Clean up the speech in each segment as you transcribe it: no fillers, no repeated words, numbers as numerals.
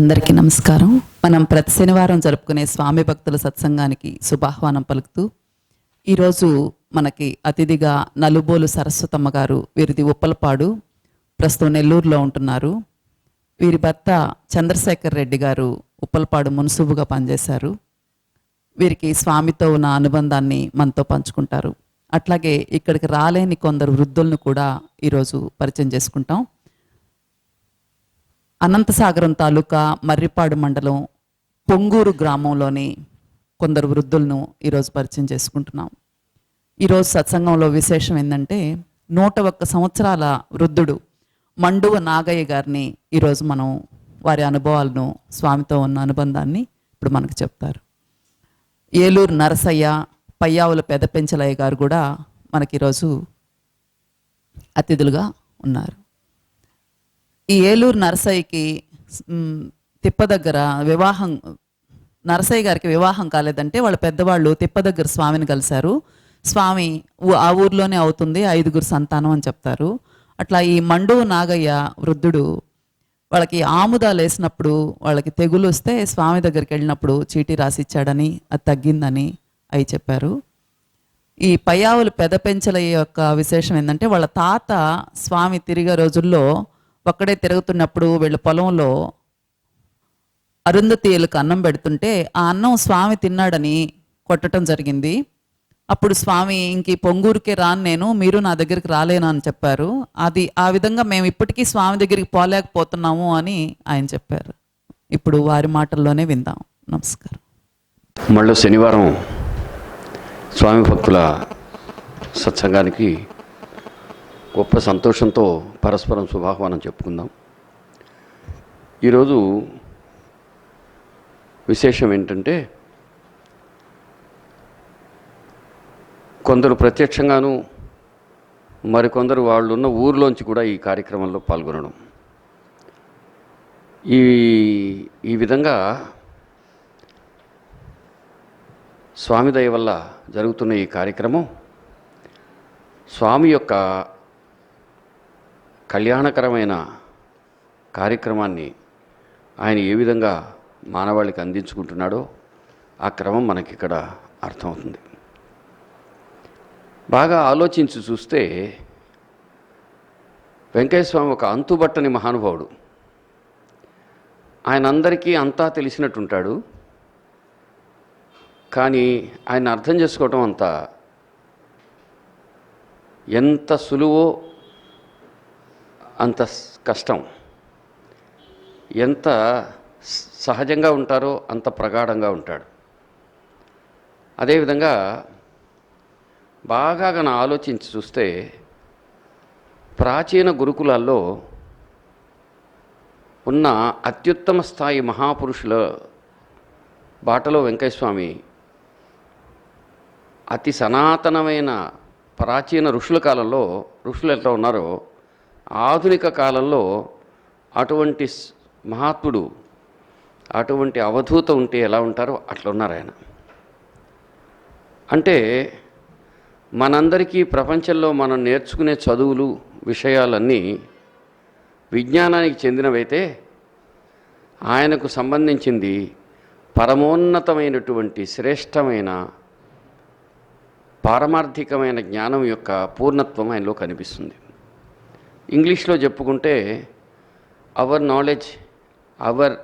అందరికీ నమస్కారం. మనం ప్రతి శనివారం జరుపుకునే స్వామి భక్తుల సత్సంగానికి శుభాహ్వానం పలుకుతూ ఈరోజు మనకి అతిథిగా నలుబోలు సరస్వతమ్మ గారు, వీరిది ఉప్పలపాడు, ప్రస్తుతం నెల్లూరులో ఉంటున్నారు. వీరి భర్త చంద్రశేఖర్ రెడ్డి గారు ఉప్పలపాడు మున్సిపుగా పనిచేశారు. వీరికి స్వామితో ఉన్న అనుబంధాన్ని మనతో పంచుకుంటారు. అట్లాగే ఇక్కడికి రాలేని కొందరు వృద్ధులను కూడా ఈరోజు పరిచయం చేసుకుంటాం. అనంతసాగరం తాలూకా మర్రిపాడు మండలం పొంగూరు గ్రామంలోని కొందరు వృద్ధులను ఈరోజు పరిచయం చేసుకుంటున్నాం. ఈరోజు సత్సంగంలో విశేషం ఏంటంటే 101 సంవత్సరాల వృద్ధుడు మండువ నాగయ్య గారిని ఈరోజు మనం వారి అనుభవాలను, స్వామితో ఉన్న అనుబంధాన్ని ఇప్పుడు మనకు చెప్తారు. ఏలూరు నరసయ్య, పయ్యావుల పెదపెంచలయ్య గారు కూడా మనకి ఈరోజు అతిథులుగా ఉన్నారు. ఈ ఏలూరు నరసయ్యకి తిప్ప దగ్గర నరసయ్య గారికి వివాహం కాలేదంటే వాళ్ళ పెద్దవాళ్ళు తిప్ప దగ్గర స్వామిని కలిశారు. స్వామి ఆ ఊర్లోనే అవుతుంది, 5గురు సంతానం అని చెప్తారు. అట్లా ఈ మండువ నాగయ్య వృద్ధుడు వాళ్ళకి ఆముదాలు వేసినప్పుడు వాళ్ళకి తెగులు వస్తే స్వామి దగ్గరికి వెళ్ళినప్పుడు చీటీ రాసిచ్చాడని, అది తగ్గిందని అవి చెప్పారు. ఈ పయ్యావులు పెదపెంచలయ్య యొక్క విశేషం ఏంటంటే వాళ్ళ తాత స్వామి తిరిగే రోజుల్లో ఒక్కడే తిరుగుతున్నప్పుడు వీళ్ళ పొలంలో అరుంధతీయులకు అన్నం పెడుతుంటే ఆ అన్నం స్వామి తిన్నాడని కొట్టడం జరిగింది. అప్పుడు స్వామి ఇంక పొంగూరుకే రాను నేను, మీరు నా దగ్గరికి రాలేను అని చెప్పారు. ఆ విధంగా మేము ఇప్పటికీ స్వామి దగ్గరికి పోలేకపోతున్నాము అని ఆయన చెప్పారు. ఇప్పుడు వారి మాటల్లోనే విందాం. నమస్కారం. మళ్ళీ శనివారం స్వామి భక్తుల సత్సంగానికి గొప్ప సంతోషంతో పరస్పరం శుభాహ్వానం చెప్పుకుందాం. ఈరోజు విశేషం ఏంటంటే, కొందరు ప్రత్యక్షంగాను, మరికొందరు వాళ్ళున్న ఊర్లోంచి కూడా ఈ కార్యక్రమంలో పాల్గొనడం. ఈ విధంగా స్వామి దయ వల్ల జరుగుతున్న ఈ కార్యక్రమం స్వామి యొక్క కళ్యాణకరమైన కార్యక్రమాన్ని ఆయన ఏ విధంగా మానవాళికి అందించుకుంటున్నాడో ఆ క్రమం మనకి ఇక్కడ అర్థమవుతుంది. బాగా ఆలోచించి చూస్తే వెంకయ్య స్వామి ఒక అంతుబట్టని మహానుభావుడు. ఆయన అందరికీ అంతా తెలిసినట్టుంటాడు, కానీ ఆయన అర్థం చేసుకోవటం ఎంత సులువో అంత కష్టం. ఎంత సహజంగా ఉంటారో అంత ప్రగాఢంగా ఉంటాడు. అదేవిధంగా బాగా ఆలోచించి చూస్తే ప్రాచీన గురుకులాల్లో ఉన్న అత్యుత్తమ స్థాయి మహాపురుషుల బాటలో వెంకయ్యస్వామి అతి సనాతనమైన ప్రాచీన ఋషుల కాలంలో, ఋషులు ఎట్లా ఉన్నారో ఆధునిక కాలంలో అటువంటి మహాత్ముడు, అటువంటి అవధూత ఉంటే ఎలా ఉంటారో అట్లా ఉన్నారు ఆయన. అంటే మనందరికీ ప్రపంచంలో మనం నేర్చుకునే చదువులు, విషయాలన్నీ విజ్ఞానానికి చెందినవైతే ఆయనకు సంబంధించింది పరమోన్నతమైనటువంటి శ్రేష్టమైన పారమార్థికమైన జ్ఞానం యొక్క పూర్ణత్వం ఆయనలో కనిపిస్తుంది. ఇంగ్లీష్లో చెప్పుకుంటే our knowledge, hour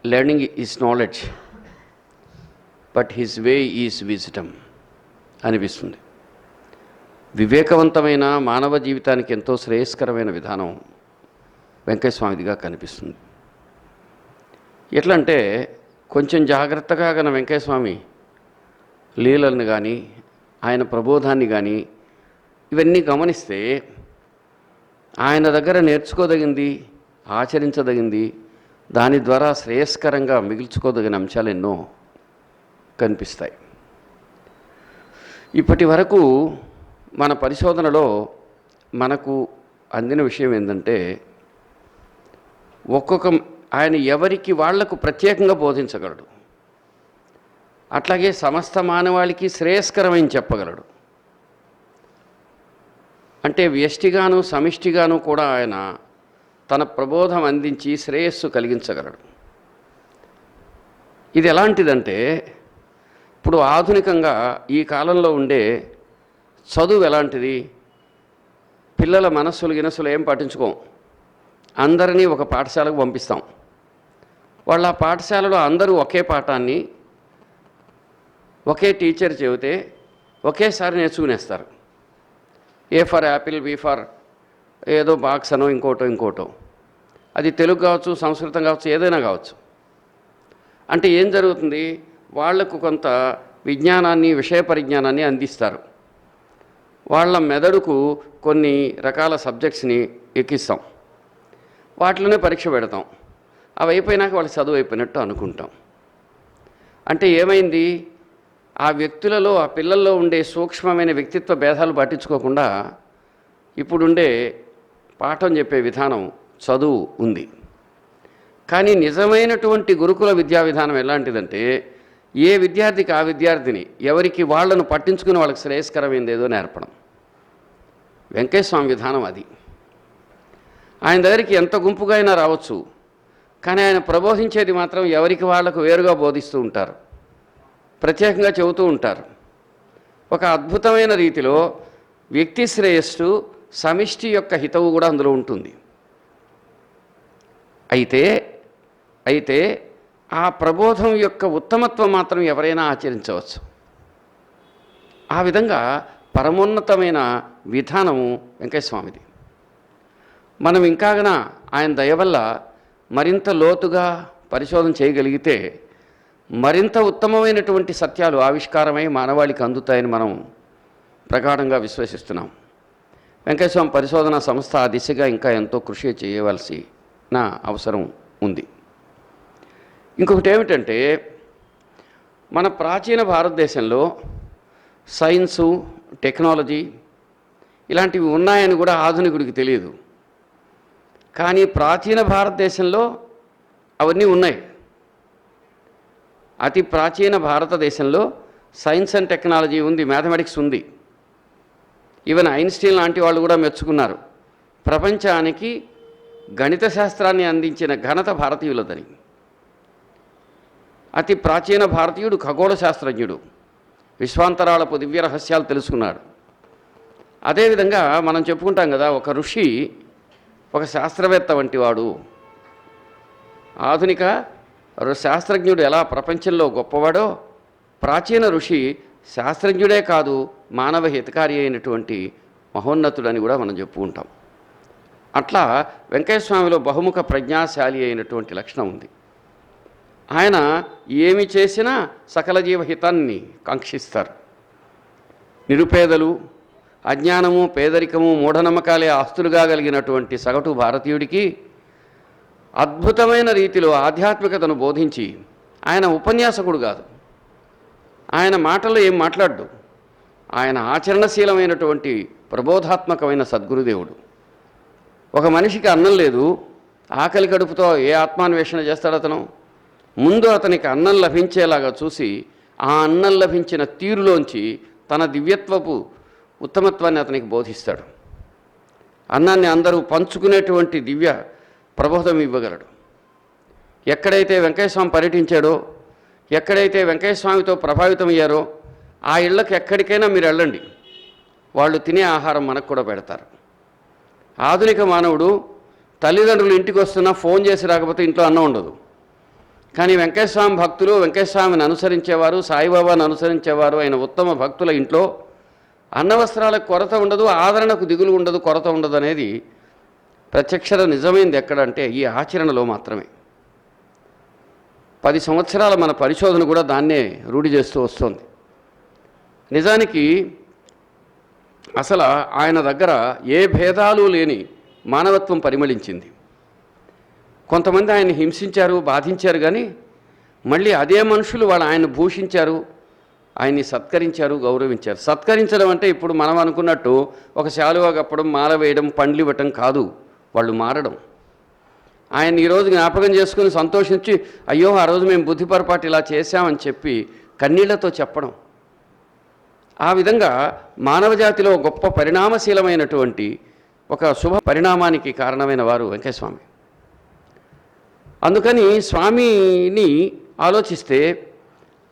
learning is knowledge, but his way is wisdom అనిపిస్తుంది. వివేకవంతమైన మానవ జీవితానికి ఎంతో శ్రేయస్కరమైన విధానం వెంకయ్యస్వామిదిగా కనిపిస్తుంది. ఎట్లంటే కొంచెం జాగ్రత్తగా వెంకయ్యస్వామి లీలలను కానీ, ఆయన ప్రబోధాన్ని కానీ ఇవన్నీ గమనిస్తే ఆయన దగ్గర నేర్చుకోదగింది, ఆచరించదగింది, దాని ద్వారా శ్రేయస్కరంగా మిగిల్చుకోదగిన అంశాలు ఎన్నో కనిపిస్తాయి. ఇప్పటి వరకు మన పరిశోధనలో మనకు అందిన విషయం ఏంటంటే, ఆయన ఎవరికి వాళ్లకు ప్రత్యేకంగా బోధించగలడు, అట్లాగే సమస్త మానవాళికి శ్రేయస్కరమైన చెప్పగలడు. అంటే వ్యష్టిగాను సమిష్టిగాను కూడా ఆయన తన ప్రబోధం అందించి శ్రేయస్సు కలిగించగలడు. ఇది ఎలాంటిదంటే, ఇప్పుడు ఆధునికంగా ఈ కాలంలో ఉండే చదువు ఎలాంటిది? పిల్లల మనస్సులు గినస్సులు ఏం పట్టించుకోం, అందరినీ ఒక పాఠశాలకు పంపిస్తాం. వాళ్ళ ఆ పాఠశాలలో అందరూ ఒకే పాఠాన్ని ఒకే టీచర్ చెబితే ఒకేసారి నేర్చుకునేస్తారు. A for apple, B for ఏదో బాక్స్ అనో ఇంకోటో. అది తెలుగు కావచ్చు, సంస్కృతం కావచ్చు, ఏదైనా కావచ్చు. అంటే ఏం జరుగుతుంది? వాళ్లకు కొంత విజ్ఞానాన్ని, విషయ పరిజ్ఞానాన్ని అందిస్తారు. వాళ్ళ మెదడుకు కొన్ని రకాల సబ్జెక్ట్స్ని ఎక్కిస్తాం, వాటిలోనే పరీక్ష పెడతాం. అవి అయిపోయినాక వాళ్ళకి చదువు అయిపోయినట్టు అనుకుంటాం. అంటే ఏమైంది? ఆ వ్యక్తులలో, ఆ పిల్లల్లో ఉండే సూక్ష్మమైన వ్యక్తిత్వ భేదాలు పట్టించుకోకుండా ఇప్పుడుండే పాఠం చెప్పే విధానం, చదువు ఉంది. కానీ నిజమైనటువంటి గురుకుల విద్యా విధానం ఎలాంటిదంటే, ఏ విద్యార్థికి ఆ విద్యార్థిని, ఎవరికి వాళ్ళను పట్టించుకుని వాళ్ళకి శ్రేయస్కరమైనది ఏదో నేర్పడం. వెంకయ్య స్వామి విధానం అది. ఆయన దగ్గరికి ఎంత గుంపుగా అయినా రావచ్చు, కానీ ఆయన ప్రబోధించేది మాత్రం ఎవరికి వాళ్లకు వేరుగా బోధిస్తూ ఉంటారు, ప్రత్యేకంగా చెబుతూ ఉంటారు. ఒక అద్భుతమైన రీతిలో వ్యక్తి శ్రేయస్సు, సమిష్టి యొక్క హితవు కూడా అందులో ఉంటుంది. అయితే ఆ ప్రబోధం యొక్క ఉత్తమత్వం మాత్రం ఎవరైనా ఆచరించవచ్చు. ఆ విధంగా పరమోన్నతమైన విధానము వెంకయ్య స్వామిది. మనం ఇంకాగన ఆయన దయ వల్ల మరింత లోతుగా పరిశోధన చేయగలిగితే మరింత ఉత్తమమైనటువంటి సత్యాలు ఆవిష్కారమై మానవాళికి అందుతాయని మనం ప్రగాఢంగా విశ్వసిస్తున్నాం. వెంకటేశ్వర పరిశోధనా సంస్థ ఆ దిశగా ఇంకా ఎంతో కృషి చేయవలసిన అవసరం ఉంది. ఇంకొకటి ఏమిటంటే, మన ప్రాచీన భారతదేశంలో సైన్సు, టెక్నాలజీ ఇలాంటివి ఉన్నాయని కూడా ఆధునికుడికి తెలియదు. కానీ ప్రాచీన భారతదేశంలో అవన్నీ ఉన్నాయి. అతి ప్రాచీన భారతదేశంలో సైన్స్ అండ్ టెక్నాలజీ ఉంది, మ్యాథమెటిక్స్ ఉంది. ఈవెన్ ఐన్స్టీన్ లాంటి వాళ్ళు కూడా మెచ్చుకున్నారు, ప్రపంచానికి గణిత శాస్త్రాన్ని అందించిన ఘనత భారతీయులదని. అతి ప్రాచీన భారతీయుడు ఖగోళ శాస్త్రజ్ఞుడు, విశ్వాంతరాళపు దివ్య రహస్యాలు తెలుసుకున్నాడు. అదేవిధంగా మనం చెప్పుకుంటాం కదా, ఒక ఋషి ఒక శాస్త్రవేత్త వంటి వాడు. ఆధునిక శాస్త్రజ్ఞుడు ఎలా ప్రపంచంలో గొప్పవాడో, ప్రాచీన ఋషి శాస్త్రజ్ఞుడే కాదు, మానవ హితకారి అయినటువంటి మహోన్నతుడని కూడా మనం చెప్పుకుంటాం. అట్లా వెంకయ్య స్వామిలో బహుముఖ ప్రజ్ఞాశాలి అయినటువంటి లక్షణం ఉంది. ఆయన ఏమి చేసినా సకల జీవహితాన్ని కాంక్షిస్తారు. నిరుపేదలు, అజ్ఞానము, పేదరికము, మూఢనమ్మకాలే ఆస్తులుగా కలిగినటువంటి సగటు భారతీయుడికి అద్భుతమైన రీతిలో ఆధ్యాత్మికతను బోధించి, ఆయన ఉపన్యాసకుడు కాదు, ఆయన మాటల్లో ఏం మాట్లాడ్డు, ఆయన ఆచరణశీలమైనటువంటి ప్రబోధాత్మకమైన సద్గురుదేవుడు. ఒక మనిషికి అన్నం లేదు, ఆకలి కడుపుతో ఏ ఆత్మాన్వేషణ చేస్తాడు అతను? ముందు అతనికి అన్నం లభించేలాగా చూసి, ఆ అన్నం లభించిన తీరులోంచి తన దివ్యత్వపు ఉత్తమత్వాన్ని అతనికి బోధిస్తాడు. అన్నాన్ని అందరూ పంచుకునేటువంటి దివ్య ప్రబోధం ఇవ్వగలడు. ఎక్కడైతే వెంకయ్యస్వామి పర్యటించాడో, ఎక్కడైతే వెంకయ్యస్వామితో ప్రభావితమయ్యారో ఆ ఇళ్ళకి ఎక్కడికైనా మీరు వెళ్ళండి, వాళ్ళు తినే ఆహారం మనకు కూడా పెడతారు. ఆధునిక మానవుడు తల్లిదండ్రులు ఇంటికి వస్తున్నా ఫోన్ చేసి రాకపోతే ఇంట్లో అన్నం ఉండదు. కానీ వెంకయ్యస్వామి భక్తులు, వెంకయ్యస్వామిని అనుసరించేవారు, సాయిబాబాను అనుసరించేవారు అయిన ఉత్తమ భక్తుల ఇంట్లో అన్నవస్త్రాలకు కొరత ఉండదు, ఆదరణకు దిగులు ఉండదు, కొరత ఉండదు అనేది ప్రత్యక్షత నిజమైంది ఎక్కడంటే ఈ ఆచరణలో మాత్రమే. 10 సంవత్సరాల మన పరిశోధన కూడా దాన్నే రూఢి చేస్తూ వస్తుంది. నిజానికి అసలు ఆయన దగ్గర ఏ భేదాలు లేని మానవత్వం పరిమళించింది. కొంతమంది ఆయన్ని హింసించారు, బాధించారు, కానీ మళ్ళీ అదే మనుషులు వాళ్ళు ఆయన భూషించారు, ఆయన్ని సత్కరించారు, గౌరవించారు. సత్కరించడం అంటే ఇప్పుడు మనం అనుకున్నట్టు ఒక శాలువా కప్పడం, మాల వేయడం, పండ్లు ఇవ్వటం కాదు, వాళ్ళు మారడం. ఆయన ఈరోజు జ్ఞాపకం చేసుకుని సంతోషించి, అయ్యో ఆ రోజు మేము బుద్ధి పొరపాటు ఇలా చేశామని చెప్పి కన్నీళ్లతో చెప్పడం. ఆ విధంగా మానవజాతిలో గొప్ప పరిణామశీలమైనటువంటి ఒక శుభ పరిణామానికి కారణమైన వారు వెంకటస్వామి. అందుకని స్వామిని ఆలోచిస్తే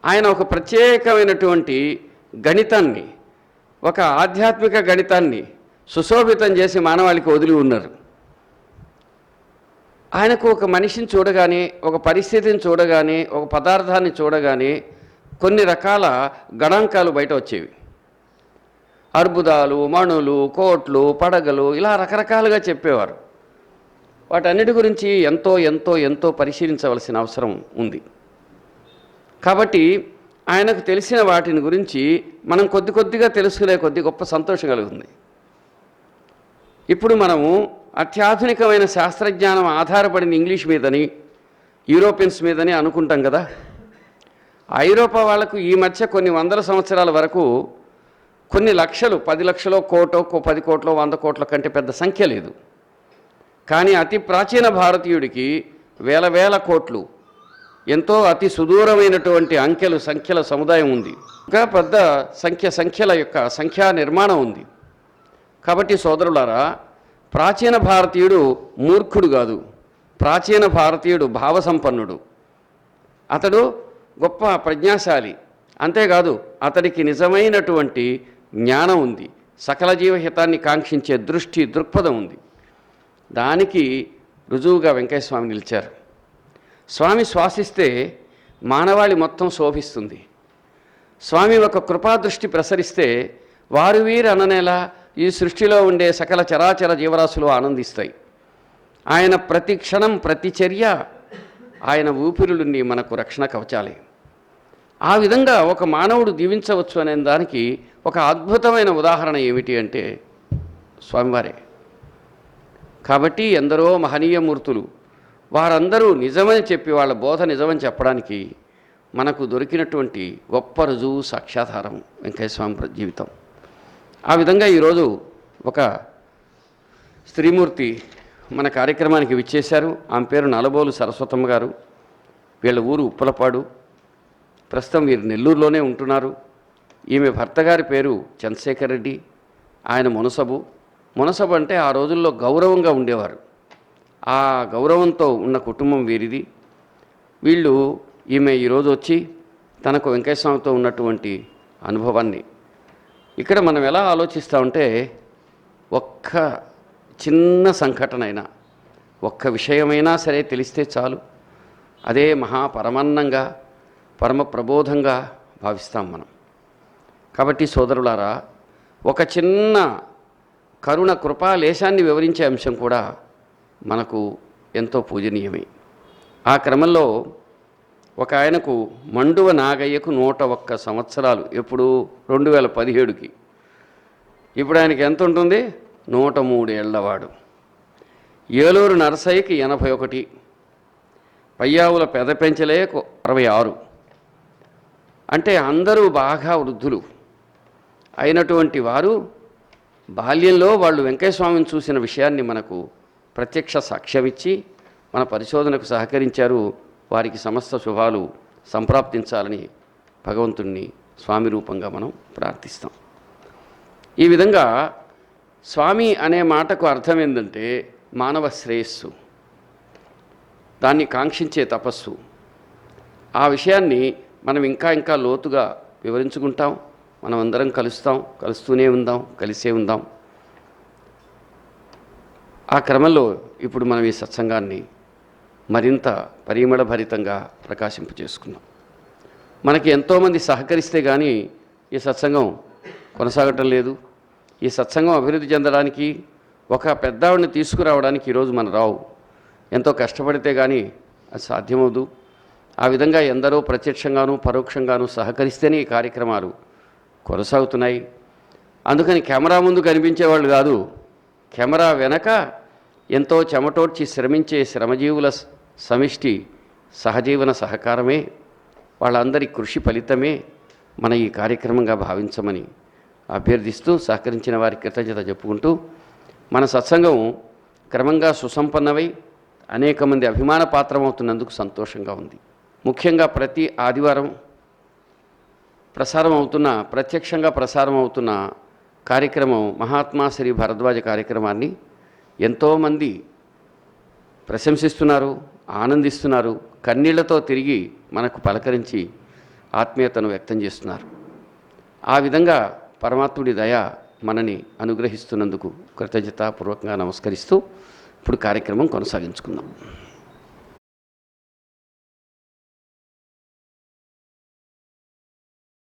ఆయన ఒక ప్రత్యేకమైనటువంటి గణితాన్ని, ఒక ఆధ్యాత్మిక గణితాన్ని సుశోభితం చేసి మానవాళికి వదిలి ఉన్నారు. ఆయనకు ఒక మనిషిని చూడగానే, ఒక పరిస్థితిని చూడగానే, ఒక పదార్థాన్ని చూడగానే కొన్ని రకాల గణాంకాలు బయట వచ్చేవి. అర్బుదాలు, మణులు, కోట్లు, పడగలు, ఇలా రకరకాలుగా చెప్పేవారు. వాటన్నిటి గురించి ఎంతో ఎంతో ఎంతో పరిశీలించవలసిన అవసరం ఉంది. కాబట్టి ఆయనకు తెలిసిన వాటిని గురించి మనం కొద్ది కొద్దిగా తెలుసుకునే కొద్ది గొప్ప సంతోషం కలుగుతుంది. ఇప్పుడు మనము అత్యాధునికమైన శాస్త్రజ్ఞానం ఆధారపడిన ఇంగ్లీష్ మీదని, యూరోపియన్స్ మీదని అనుకుంటాం కదా. ఐరోపా వాళ్లకు ఈ మధ్య కొన్ని వందల సంవత్సరాల వరకు కొన్ని లక్షలు, 10 లక్షలో, కోటో, 10 కోట్లో, 100 కోట్ల కంటే పెద్ద సంఖ్య లేదు. కానీ అతి ప్రాచీన భారతీయుడికి వేల వేల కోట్లు, ఎంతో అతి సుదూరమైనటువంటి సంఖ్యల సముదాయం ఉంది. ఇంకా పెద్ద సంఖ్యల యొక్క సంఖ్యా నిర్మాణం ఉంది. కాబట్టి సోదరులారా, ప్రాచీన భారతీయుడు మూర్ఖుడు కాదు, ప్రాచీన భారతీయుడు భావసంపన్నుడు. అతడు గొప్ప ప్రజ్ఞాశాలి. అంతేకాదు, అతడికి నిజమైనటువంటి జ్ఞానం ఉంది, సకల జీవహితాన్ని కాంక్షించే దృక్పథం ఉంది. దానికి రుజువుగా వెంకటస్వామి నిలిచారు. స్వామి శ్వాసిస్తే మానవాళి మొత్తం శోభిస్తుంది. స్వామి ఒక కృపాదృష్టి ప్రసరిస్తే వారు వీరు అననేలా ఈ సృష్టిలో ఉండే సకల చరాచర జీవరాశులు ఆనందిస్తాయి. ఆయన ప్రతి క్షణం, ప్రతి చర్య, ఆయన ఊపిరులుని మనకు రక్షణ కవచాలే. ఆ విధంగా ఒక మానవుడు దీవించవచ్చు అనే దానికి ఒక అద్భుతమైన ఉదాహరణ ఏమిటి అంటే స్వామివారే. కాబట్టి ఎందరో మహనీయమూర్తులు, వారందరూ నిజమని చెప్పి, వాళ్ళ బోధ నిజమని చెప్పడానికి మనకు దొరికినటువంటి గొప్ప రుజువు, సాక్షాధారం వెంకటస్వామి జీవితం. ఆ విధంగా ఈరోజు ఒక స్త్రీమూర్తి మన కార్యక్రమానికి విచ్చేశారు. ఆమె పేరు నలబోలు సరస్వతమ్మ గారు. వీళ్ళ ఊరు ఉప్పలపాడు. ప్రస్తుతం వీరు నెల్లూరులోనే ఉంటున్నారు. ఈమె భర్త గారి పేరు చంద్రశేఖర్ రెడ్డి. ఆయన మునసబు అంటే ఆ రోజుల్లో గౌరవంగా ఉండేవారు. ఆ గౌరవంతో ఉన్న కుటుంబం వీరిది. వీళ్ళు ఈమె ఈరోజు వచ్చి తనకు వెంకటస్వామితో ఉన్నటువంటి అనుభవాన్ని ఇక్కడ మనం ఎలా ఆలోచిస్తామంటే, ఒక్క చిన్న సంఘటనైనా, ఒక్క విషయమైనా సరే తెలిస్తే చాలు, అదే మహాపరమాన్నంగా, పరమ ప్రబోధంగా భావిస్తాం మనం. కాబట్టి సోదరులారా, ఒక చిన్న కరుణ కృపాలేశాన్ని వివరించే అంశం కూడా మనకు ఎంతో పూజనీయమే. ఆ క్రమంలో ఒక ఆయనకు మండువ నాగయ్యకు 101 సంవత్సరాలు, ఎప్పుడు 2017కి. ఇప్పుడు ఆయనకి ఎంత ఉంటుంది? 103 ఏళ్లవాడు. ఏలూరు నరసయ్యకి 81, పయ్యావుల పెదపెంచలేకు 66. అంటే అందరూ బాగా వృద్ధులు అయినటువంటి వారు బాల్యంలో వాళ్ళు వెంకటస్వామిని చూసిన విషయాన్ని మనకు ప్రత్యక్ష సాక్ష్యమిచ్చి మన పరిశోధనకు సహకరించారు. వారికి సమస్త శుభాలు సంప్రాప్తించాలని భగవంతుణ్ణి స్వామి రూపంగా మనం ప్రార్థిస్తాం. ఈ విధంగా స్వామి అనే మాటకు అర్థం ఏంటంటే మానవ శ్రేయస్సు, దాన్ని కాంక్షించే తపస్సు. ఆ విషయాన్ని మనం ఇంకా లోతుగా వివరించుకుంటాం. మనం అందరం కలుస్తూనే ఉందాం, కలిసే ఉందాం. ఆ క్రమంలో ఇప్పుడు మనం ఈ సత్సంగాన్ని మరింత పరిమళభరితంగా ప్రకాశింపచేసుకున్నాం. మనకి ఎంతోమంది సహకరిస్తే కానీ ఈ సత్సంగం కొనసాగటం లేదు. ఈ సత్సంగం అభివృద్ధి చెందడానికి, ఒక పెద్దావిడిని తీసుకురావడానికి ఈరోజు మన రావు. ఎంతో కష్టపడితే కానీ అది సాధ్యమవుదు. ఆ విధంగా ఎందరో ప్రత్యక్షంగాను పరోక్షంగాను సహకరిస్తేనే ఈ కార్యక్రమాలు కొనసాగుతున్నాయి. అందుకని కెమెరా ముందు కనిపించేవాళ్ళు కాదు, కెమెరా వెనక ఎంతో చెమటోడ్చి శ్రమించే శ్రమజీవుల సమిష్టి సహజీవన సహకారమే, వాళ్ళందరి కృషి ఫలితమే మన ఈ కార్యక్రమంగా భావించమని అభ్యర్థిస్తూ సహకరించిన వారికి కృతజ్ఞత చెప్పుకుంటూ, మన సత్సంగం క్రమంగా సుసంపన్నమై అనేక మంది అభిమాన పాత్రమవుతున్నందుకు సంతోషంగా ఉంది. ముఖ్యంగా ప్రతి ఆదివారం ప్రత్యక్షంగా ప్రసారం అవుతున్న కార్యక్రమం మహాత్మా శ్రీ భరద్వాజ కార్యక్రమాన్ని ఎంతోమంది ప్రశంసిస్తున్నారు, ఆనందిస్తున్నారు, కన్నీళ్లతో తిరిగి మనకు పలకరించి ఆత్మీయతను వ్యక్తం చేస్తున్నారు. ఆ విధంగా పరమాత్ముడి దయ మనని అనుగ్రహిస్తున్నందుకు కృతజ్ఞతాపూర్వకంగా నమస్కరిస్తూ ఇప్పుడు కార్యక్రమం కొనసాగించుకుందాం.